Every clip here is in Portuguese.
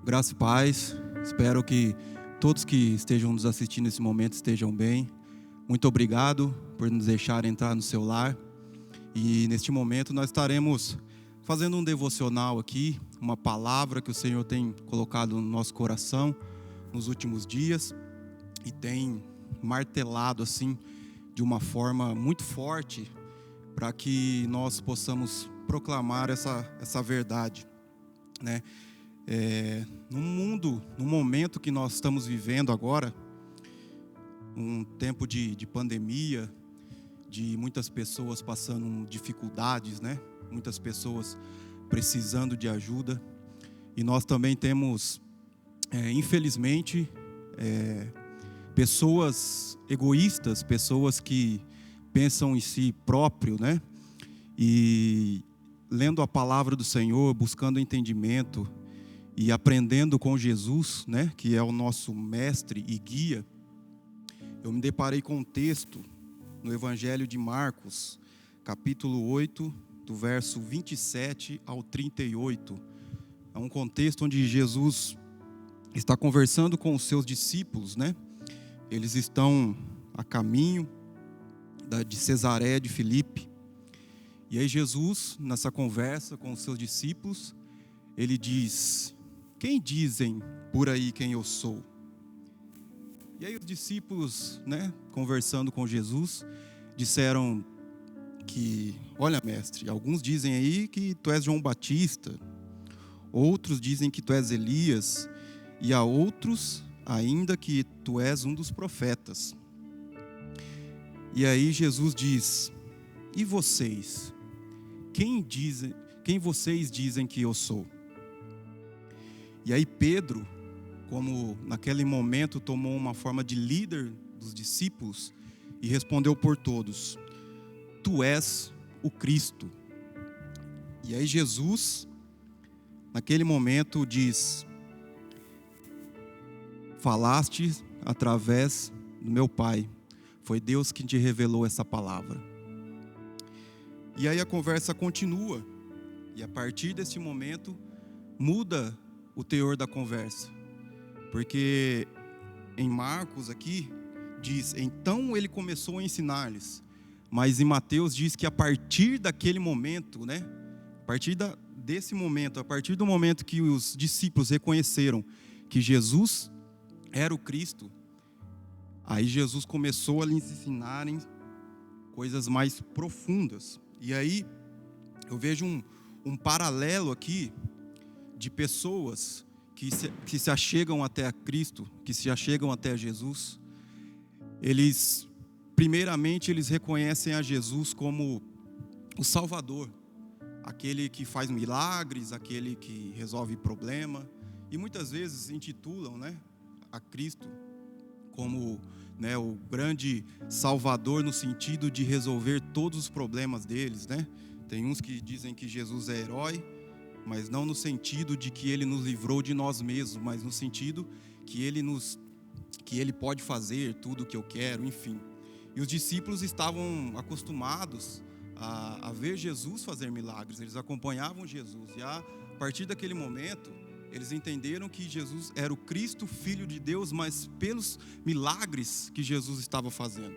Graça e paz. Espero que todos que estejam nos assistindo nesse momento estejam bem. Muito obrigado por nos deixar entrar no seu lar. E neste momento nós estaremos fazendo um devocional aqui, uma palavra que o Senhor tem colocado no nosso coração nos últimos dias e tem martelado assim de uma forma muito forte para que nós possamos proclamar essa verdade, né? No momento que nós estamos vivendo agora, um tempo de pandemia, de muitas pessoas passando dificuldades, né? Muitas pessoas precisando de ajuda. E nós também temos, infelizmente, pessoas egoístas, pessoas que pensam em si próprio, né? E lendo a palavra do Senhor, buscando entendimento e aprendendo com Jesus, né, que é o nosso mestre e guia, eu me deparei com um texto no Evangelho de Marcos, capítulo 8, do verso 27 ao 38. É um contexto onde Jesus está conversando com os seus discípulos, né? Eles estão a caminho de Cesareia de Filipe. E aí Jesus, nessa conversa com os seus discípulos, ele diz: quem dizem por aí quem eu sou? E aí os discípulos, né, conversando com Jesus, disseram que, olha mestre, alguns dizem aí que tu és João Batista, outros dizem que tu és Elias, e há outros ainda que tu és um dos profetas. E aí Jesus diz: e vocês? Quem vocês dizem que eu sou? E aí Pedro, como naquele momento tomou uma forma de líder dos discípulos e respondeu por todos: tu és o Cristo. E aí Jesus, naquele momento, diz: falaste através do meu Pai, foi Deus que te revelou essa palavra. E aí a conversa continua, e a partir desse momento muda o teor da conversa, porque em Marcos aqui diz: então ele começou a ensinar-lhes, mas em Mateus diz que a partir daquele momento, né, desse momento, a partir do momento que os discípulos reconheceram que Jesus era o Cristo, aí Jesus começou a lhes ensinarem coisas mais profundas. E aí eu vejo um paralelo aqui de pessoas que se achegam até a Cristo, que se achegam até Jesus. Primeiramente, eles reconhecem a Jesus como o Salvador, aquele que faz milagres, aquele que resolve problema, e muitas vezes intitulam, né, a Cristo como, né, o grande Salvador no sentido de resolver todos os problemas deles, né? Tem uns que dizem que Jesus é herói, mas não no sentido de que ele nos livrou de nós mesmos, mas no sentido que ele pode fazer tudo o que eu quero, enfim. E os discípulos estavam acostumados a ver Jesus fazer milagres, eles acompanhavam Jesus, e a partir daquele momento eles entenderam que Jesus era o Cristo, Filho de Deus, mas pelos milagres que Jesus estava fazendo.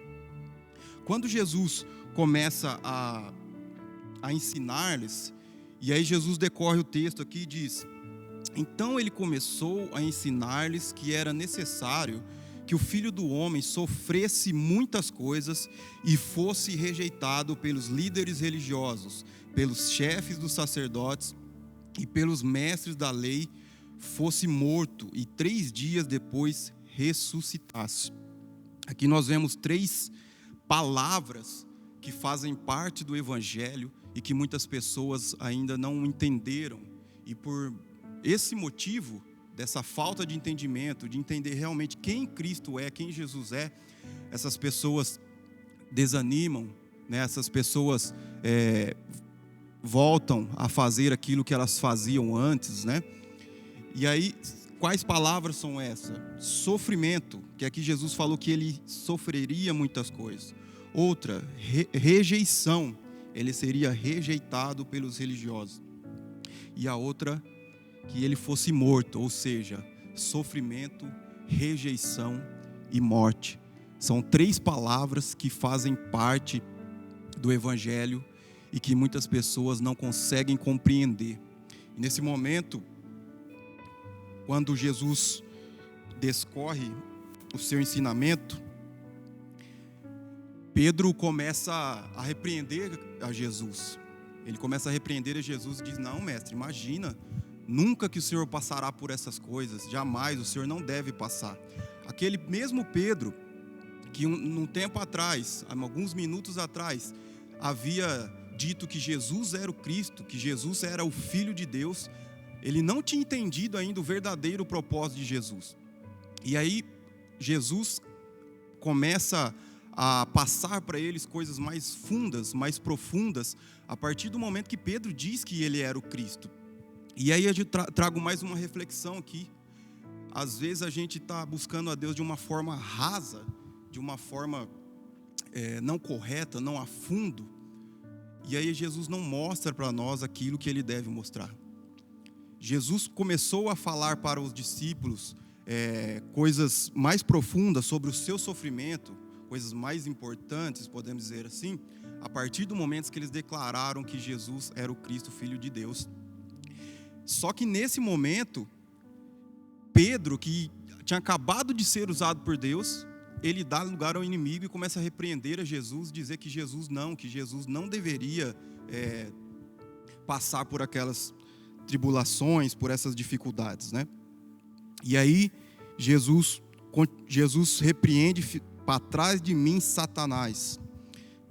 Quando Jesus começa a ensinar-lhes, e aí Jesus decorre o texto aqui e diz: então ele começou a ensinar-lhes que era necessário que o Filho do Homem sofresse muitas coisas e fosse rejeitado pelos líderes religiosos, pelos chefes dos sacerdotes e pelos mestres da lei, fosse morto e 3 dias depois ressuscitasse. Aqui nós vemos 3 palavras que fazem parte do Evangelho e que muitas pessoas ainda não entenderam, e por esse motivo, dessa falta de entendimento, de entender realmente quem Cristo é, quem Jesus é, essas pessoas desanimam, né? Essas pessoas voltam a fazer aquilo que elas faziam antes, né? E aí, quais palavras são essas? Sofrimento, que aqui Jesus falou que ele sofreria muitas coisas. Outra, rejeição, ele seria rejeitado pelos religiosos. E a outra, que ele fosse morto, ou seja, sofrimento, rejeição e morte. São 3 palavras que fazem parte do Evangelho e que muitas pessoas não conseguem compreender. E nesse momento, quando Jesus discorre o seu ensinamento, Pedro começa a repreender a Jesus. Ele começa a repreender a Jesus e diz: não, mestre, imagina, nunca que o Senhor passará por essas coisas, jamais, o Senhor não deve passar. Aquele mesmo Pedro, que num tempo atrás, alguns minutos atrás, havia dito que Jesus era o Cristo, que Jesus era o Filho de Deus, ele não tinha entendido ainda o verdadeiro propósito de Jesus. E aí, Jesus começa a passar para eles coisas mais fundas, mais profundas, a partir do momento que Pedro diz que ele era o Cristo. E aí eu trago mais uma reflexão aqui. Às vezes a gente está buscando a Deus de uma forma rasa, de uma forma não correta, não a fundo. E aí Jesus não mostra para nós aquilo que ele deve mostrar. Jesus começou a falar para os discípulos coisas mais profundas sobre o seu sofrimento, coisas mais importantes, podemos dizer assim, a partir do momento que eles declararam que Jesus era o Cristo, Filho de Deus. Só que nesse momento, Pedro, que tinha acabado de ser usado por Deus, ele dá lugar ao inimigo e começa a repreender a Jesus, dizer que Jesus não deveria passar por aquelas tribulações, por essas dificuldades, né? E aí Jesus repreende: para trás de mim, Satanás.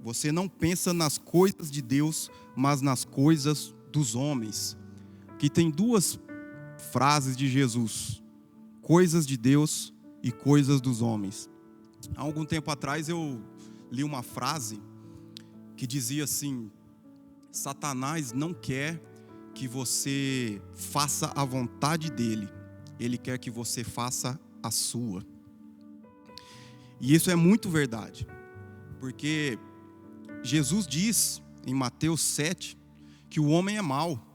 Você não pensa nas coisas de Deus, mas nas coisas dos homens. Aqui tem 2 frases de Jesus: coisas de Deus e coisas dos homens. Há algum tempo atrás eu li uma frase que dizia assim: Satanás não quer que você faça a vontade dele, ele quer que você faça a sua. E isso é muito verdade, porque Jesus diz em Mateus 7 que o homem é mau.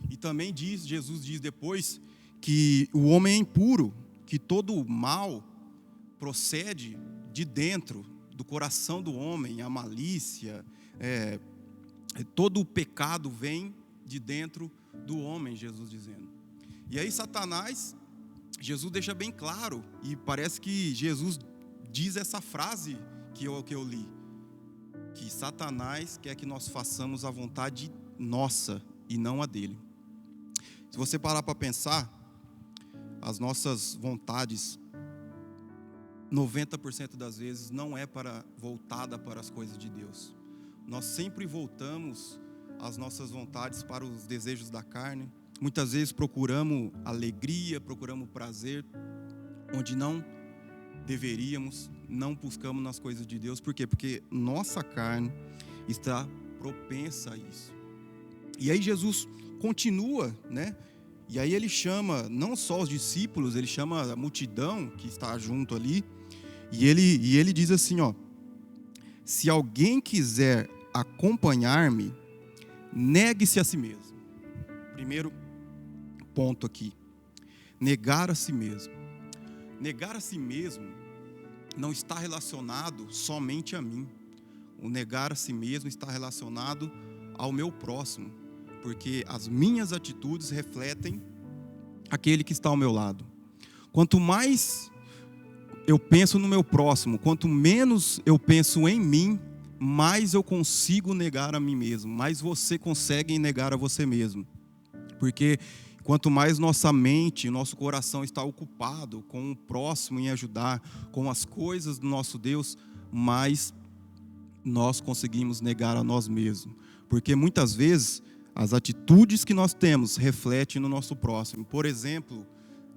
E também Jesus diz depois que o homem é impuro, que todo o mal procede de dentro do coração do homem, a malícia, todo o pecado vem de dentro do homem, Jesus dizendo. E aí Satanás, Jesus deixa bem claro, e parece que Jesus diz essa frase que eu li, que Satanás quer que nós façamos a vontade nossa e não a dele. Se você parar para pensar, as nossas vontades, 90% das vezes não é voltada para as coisas de Deus. Nós sempre voltamos as nossas vontades para os desejos da carne. Muitas vezes procuramos alegria, procuramos prazer, onde não deveríamos, não buscamos nas coisas de Deus. Por quê? Porque nossa carne está propensa a isso. E aí Jesus continua, né? E aí ele chama não só os discípulos, ele chama a multidão que está junto ali. E ele diz assim, ó: se alguém quiser acompanhar-me, negue-se a si mesmo. Primeiro ponto aqui: negar a si mesmo. Negar a si mesmo não está relacionado somente a mim. O negar a si mesmo está relacionado ao meu próximo, porque as minhas atitudes refletem aquele que está ao meu lado. Quanto mais eu penso no meu próximo, quanto menos eu penso em mim, mais eu consigo negar a mim mesmo, mais você consegue negar a você mesmo. Porque quanto mais nossa mente, nosso coração está ocupado com o próximo, em ajudar, com as coisas do nosso Deus, mais nós conseguimos negar a nós mesmos. Porque muitas vezes as atitudes que nós temos refletem no nosso próximo. Por exemplo,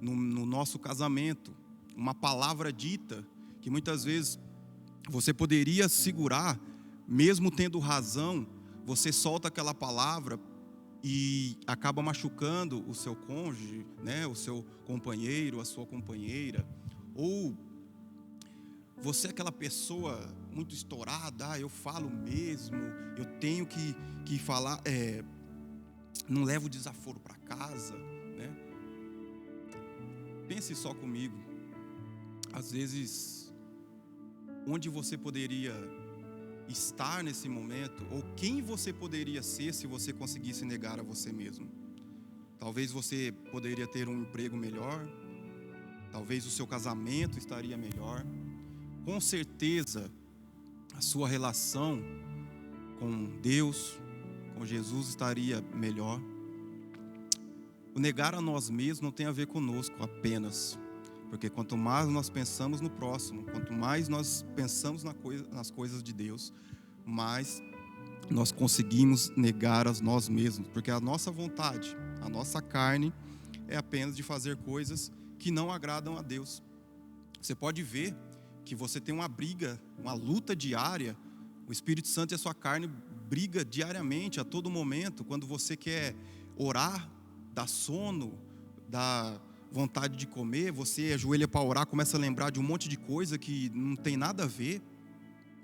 no nosso casamento, uma palavra dita que muitas vezes você poderia segurar, mesmo tendo razão, você solta aquela palavra e acaba machucando o seu cônjuge, né, o seu companheiro, a sua companheira. Ou você é aquela pessoa muito estourada: eu falo mesmo, eu tenho que falar, não leva o desaforo para casa, né? Pense só comigo, às vezes, onde você poderia estar nesse momento, ou quem você poderia ser se você conseguisse negar a você mesmo. Talvez você poderia ter um emprego melhor, talvez o seu casamento estaria melhor, com certeza a sua relação com Deus, com Jesus estaria melhor. O negar a nós mesmos não tem a ver conosco apenas, porque quanto mais nós pensamos no próximo, quanto mais nós pensamos nas coisas de Deus, mais nós conseguimos negar a nós mesmos, porque a nossa vontade, a nossa carne é apenas de fazer coisas que não agradam a Deus. Você pode ver que você tem uma briga, uma luta diária. O Espírito Santo e a sua carne briga diariamente, a todo momento. Quando você quer orar, dá sono, dá vontade de comer, você ajoelha para orar, começa a lembrar de um monte de coisa que não tem nada a ver.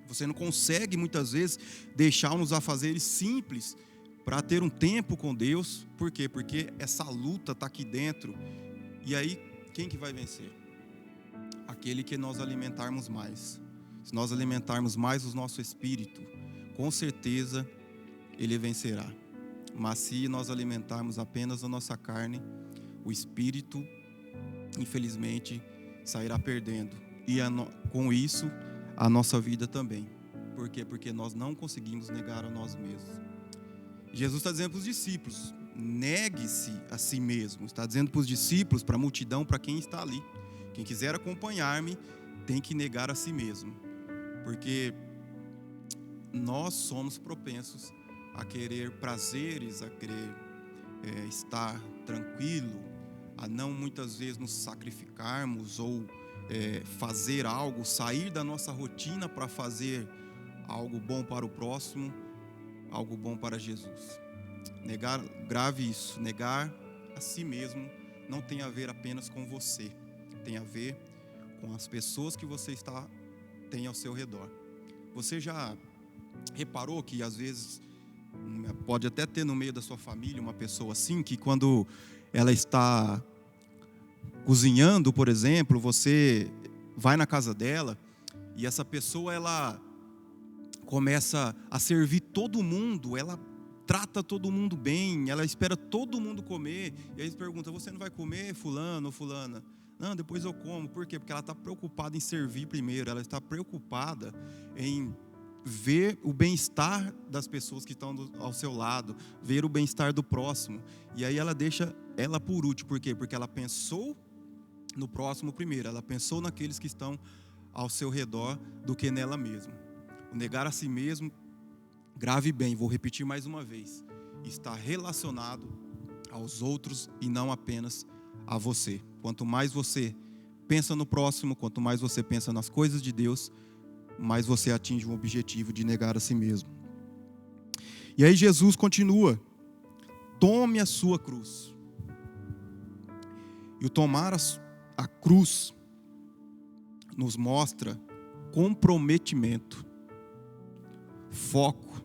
Você não consegue muitas vezes deixar uns afazeres simples para ter um tempo com Deus. Por quê? Porque essa luta está aqui dentro. E aí, quem que vai vencer? Aquele que nós alimentarmos mais. Se nós alimentarmos mais o nosso espírito, com certeza ele vencerá. Mas se nós alimentarmos apenas a nossa carne, o espírito, infelizmente, sairá perdendo. E com isso, a nossa vida também. Por quê? Porque nós não conseguimos negar a nós mesmos. Jesus está dizendo para os discípulos: negue-se a si mesmo. Está dizendo para os discípulos, para a multidão, para quem está ali. Quem quiser acompanhar-me tem que negar a si mesmo. Porque nós somos propensos a querer prazeres, a querer estar tranquilo, a não muitas vezes nos sacrificarmos ou fazer algo, sair da nossa rotina para fazer algo bom para o próximo, algo bom para Jesus. Grave isso, negar a si mesmo não tem a ver apenas com você, tem a ver com as pessoas que você tem ao seu redor. Você já reparou que às vezes pode até ter no meio da sua família uma pessoa assim, que quando ela está cozinhando, por exemplo, você vai na casa dela e essa pessoa ela começa a servir todo mundo, ela trata todo mundo bem, ela espera todo mundo comer, e aí eles perguntam: você não vai comer, fulano ou fulana? Não, depois eu como. Por quê? Porque ela está preocupada em servir primeiro, ela está preocupada em ver o bem-estar das pessoas que estão ao seu lado, ver o bem-estar do próximo, e aí ela deixa ela por último. Por quê? Porque ela pensou no próximo primeiro, ela pensou naqueles que estão ao seu redor do que nela mesma. O negar a si mesmo, grave bem, vou repetir mais uma vez, está relacionado aos outros e não apenas a você. Quanto mais você pensa no próximo, quanto mais você pensa nas coisas de Deus, mais você atinge um objetivo de negar a si mesmo. E aí Jesus continua: tome a sua cruz. E o tomar a cruz nos mostra comprometimento, foco,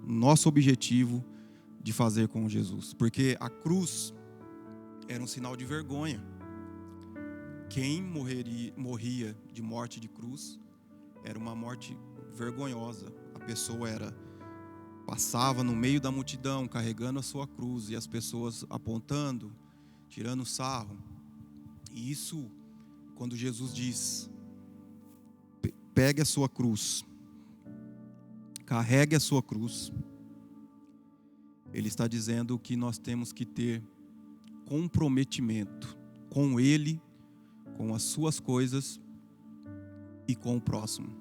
nosso objetivo de fazer com Jesus. Porque a cruz era um sinal de vergonha. Quem morria de morte de cruz era uma morte vergonhosa. A pessoa passava no meio da multidão carregando a sua cruz e as pessoas apontando, tirando sarro. E isso, quando Jesus diz: pegue a sua cruz, carregue a sua cruz, Ele está dizendo que nós temos que ter comprometimento com Ele, com as suas coisas e com o próximo.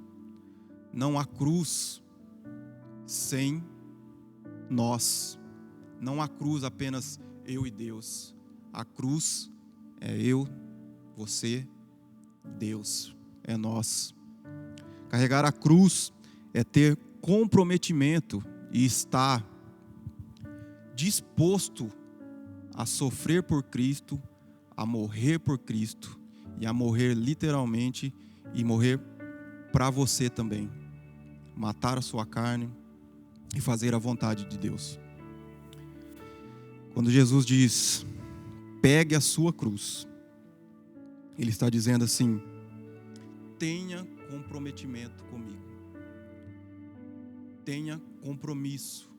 Não há cruz sem nós. Não há cruz apenas eu e Deus. A cruz é eu, você, Deus, é nós. Carregar a cruz é ter comprometimento e estar disposto a sofrer por Cristo, a morrer por Cristo e a morrer literalmente e morrer para você também. Matar a sua carne e fazer a vontade de Deus. Quando Jesus diz, pegue a sua cruz, Ele está dizendo assim, tenha comprometimento comigo. Tenha compromisso.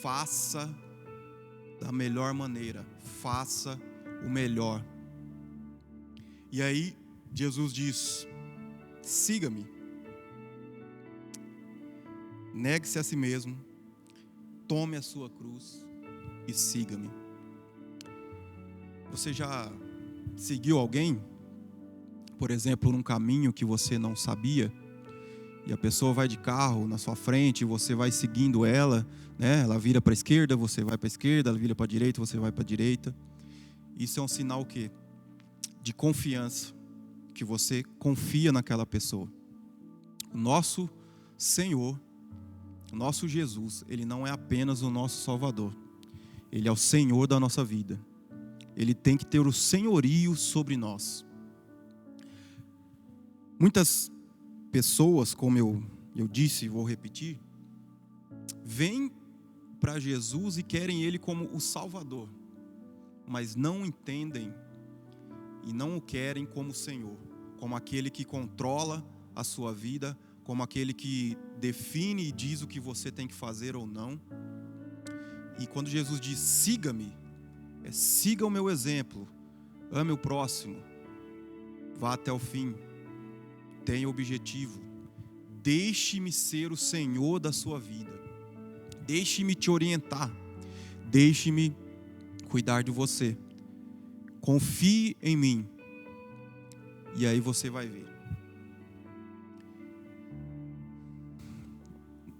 Faça da melhor maneira. Faça o melhor. E aí, Jesus diz, siga-me. Negue-se a si mesmo. Tome a sua cruz e siga-me. Você já seguiu alguém, por exemplo, num caminho que você não sabia, e a pessoa vai de carro na sua frente, você vai seguindo ela, né? Ela vira para a esquerda, você vai para a esquerda, ela vira para a direita, você vai para a direita. Isso é um sinal o quê? De confiança, que você confia naquela pessoa. O nosso Senhor, o nosso Jesus, Ele não é apenas o nosso Salvador. Ele é o Senhor da nossa vida. Ele tem que ter o senhorio sobre nós. Muitas pessoas, como eu disse e vou repetir, vêm para Jesus e querem Ele como o Salvador, mas não entendem e não o querem como Senhor, como aquele que controla a sua vida, como aquele que define e diz o que você tem que fazer ou não. E quando Jesus diz, siga-me, siga o meu exemplo, ame o próximo, vá até o fim, tenha objetivo, deixe-me ser o Senhor da sua vida, deixe-me te orientar, deixe-me cuidar de você, confie em mim, e aí você vai ver.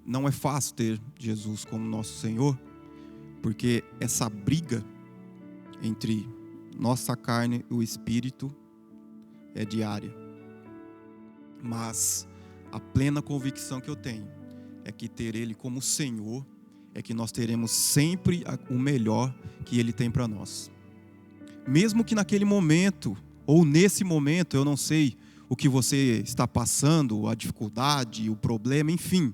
Não é fácil ter Jesus como nosso Senhor, porque essa briga entre nossa carne e o Espírito é diária. Mas a plena convicção que eu tenho é que ter Ele como Senhor é que nós teremos sempre o melhor que Ele tem para nós. Mesmo que naquele momento, ou nesse momento, eu não sei o que você está passando, a dificuldade, o problema, enfim.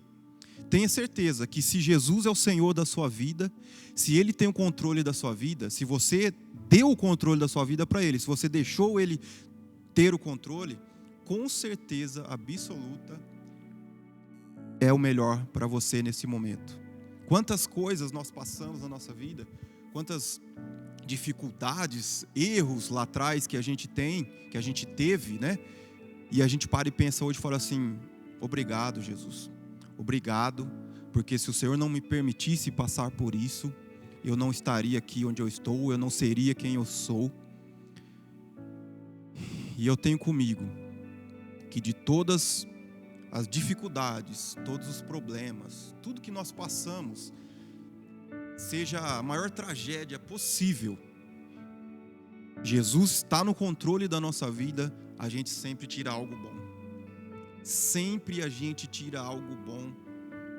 Tenha certeza que se Jesus é o Senhor da sua vida, se Ele tem o controle da sua vida, se você deu o controle da sua vida para Ele, se você deixou Ele ter o controle, com certeza absoluta é o melhor para você nesse momento. Quantas coisas nós passamos na nossa vida, quantas dificuldades, erros lá atrás que a gente tem, que a gente teve, né? E a gente para e pensa hoje e fala assim, obrigado, Jesus. Obrigado, porque se o Senhor não me permitisse passar por isso, eu não estaria aqui onde eu estou, eu não seria quem eu sou. E eu tenho comigo que de todas as dificuldades, todos os problemas, tudo que nós passamos, seja a maior tragédia possível, Jesus está no controle da nossa vida, a gente sempre tira algo bom. Sempre a gente tira algo bom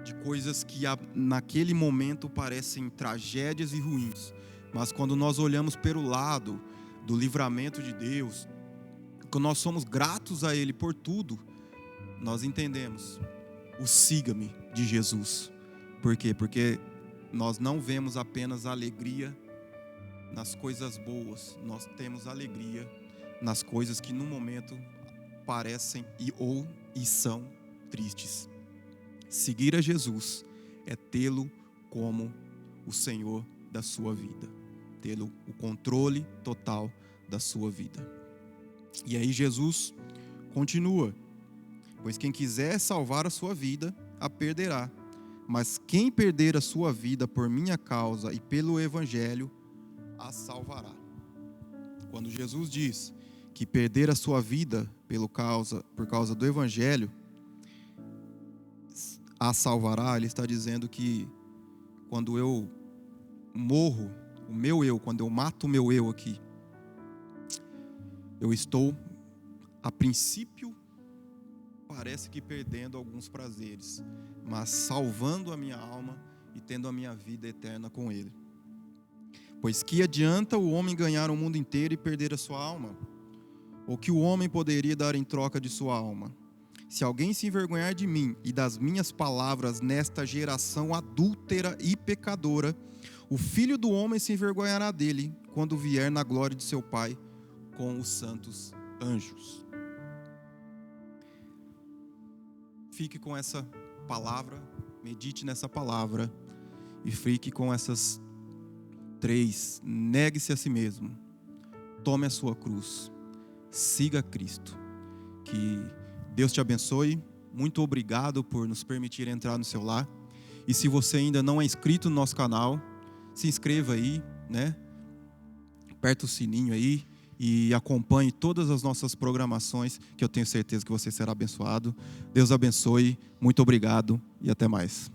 de coisas que naquele momento parecem tragédias e ruins. Mas quando nós olhamos pelo lado do livramento de Deus, quando nós somos gratos a Ele por tudo, nós entendemos o siga-me de Jesus. Por quê? Porque nós não vemos apenas alegria nas coisas boas, nós temos alegria nas coisas que no momento parecem e são tristes. Seguir a Jesus é tê-lo como o Senhor da sua vida, tê-lo o controle total da sua vida. E aí Jesus continua, pois quem quiser salvar a sua vida, a perderá, mas quem perder a sua vida por minha causa e pelo Evangelho, a salvará. Quando Jesus diz que perder a sua vida por causa do Evangelho a salvará, Ele está dizendo que quando eu morro, o meu eu, quando eu mato o meu eu aqui, eu estou, a princípio, parece que perdendo alguns prazeres, mas salvando a minha alma e tendo a minha vida eterna com Ele. Pois que adianta o homem ganhar o mundo inteiro e perder a sua alma? Ou que o homem poderia dar em troca de sua alma? Se alguém se envergonhar de mim e das minhas palavras nesta geração adúltera e pecadora, O Filho do Homem se envergonhará dele quando vier na glória de seu Pai com os santos anjos. Fique com essa palavra, medite nessa palavra e fique com essas 3. Negue-se a si mesmo, tome a sua cruz, siga Cristo. Que Deus te abençoe. Muito obrigado por nos permitir entrar no seu lar. E se você ainda não é inscrito no nosso canal, se inscreva aí, né? Aperta o sininho aí e acompanhe todas as nossas programações, que eu tenho certeza que você será abençoado. Deus abençoe, muito obrigado e até mais.